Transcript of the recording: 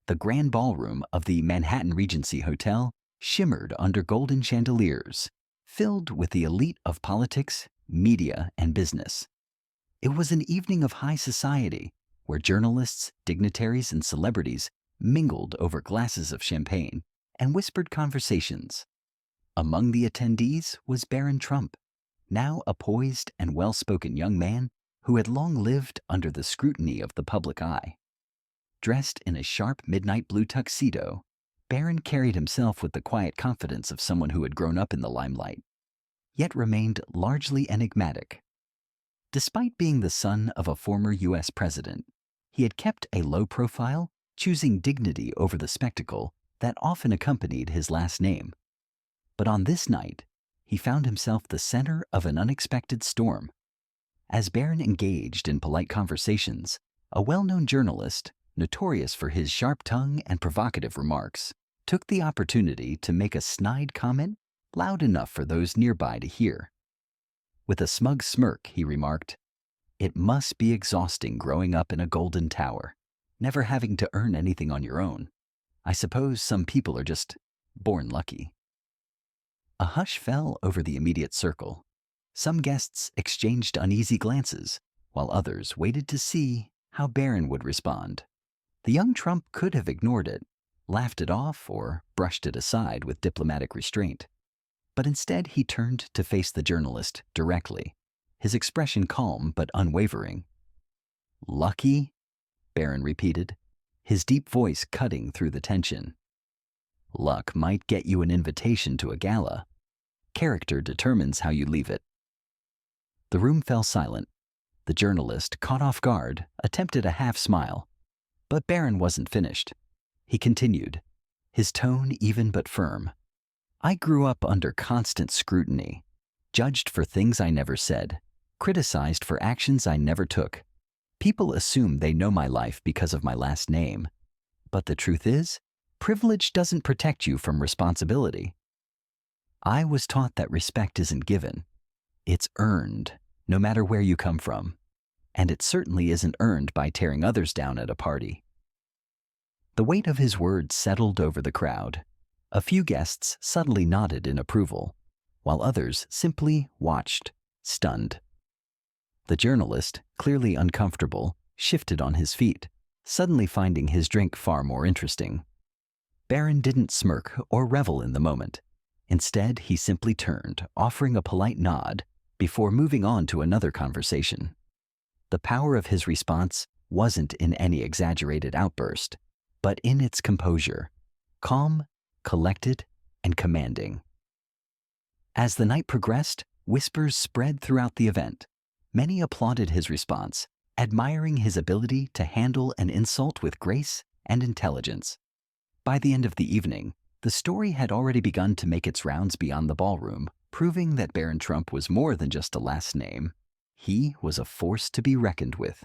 The grand ballroom of the Manhattan Regency Hotel shimmered under golden chandeliers, filled with the elite of politics, media, and business. It was an evening of high society, where journalists, dignitaries, and celebrities mingled over glasses of champagne and whispered conversations. Among the attendees was Barron Trump, now a poised and well-spoken young man who had long lived under the scrutiny of the public eye. Dressed in a sharp midnight blue tuxedo, Barron carried himself with the quiet confidence of someone who had grown up in the limelight, yet remained largely enigmatic. Despite being the son of a former U.S. president, he had kept a low profile, choosing dignity over the spectacle that often accompanied his last name. But on this night, he found himself the center of an unexpected storm. As Barron engaged in polite conversations, a well-known journalist, notorious for his sharp tongue and provocative remarks, took the opportunity to make a snide comment loud enough for those nearby to hear. With a smug smirk, he remarked, "It must be exhausting growing up in a golden tower, never having to earn anything on your own. I suppose some people are just born lucky." A hush fell over the immediate circle. Some guests exchanged uneasy glances, while others waited to see how Barron would respond. The young Trump could have ignored it, laughed it off, or brushed it aside with diplomatic restraint. But instead he turned to face the journalist directly, his expression calm but unwavering. "Lucky?" Barron repeated, his deep voice cutting through the tension. "Luck might get you an invitation to a gala. Character determines how you leave it." The room fell silent. The journalist, caught off guard, attempted a half-smile. But Barron wasn't finished. He continued, his tone even but firm. "I grew up under constant scrutiny, judged for things I never said, criticized for actions I never took. People assume they know my life because of my last name. But the truth is, privilege doesn't protect you from responsibility. I was taught that respect isn't given. It's earned, no matter where you come from. And it certainly isn't earned by tearing others down at a party." The weight of his words settled over the crowd. A few guests subtly nodded in approval, while others simply watched, stunned. The journalist, clearly uncomfortable, shifted on his feet, suddenly finding his drink far more interesting. Barron didn't smirk or revel in the moment. Instead, he simply turned, offering a polite nod, before moving on to another conversation. The power of his response wasn't in any exaggerated outburst, but in its composure, calm, collected, and commanding. As the night progressed, whispers spread throughout the event. Many applauded his response, admiring his ability to handle an insult with grace and intelligence. By the end of the evening, the story had already begun to make its rounds beyond the ballroom, proving that Barron Trump was more than just a last name. He was a force to be reckoned with.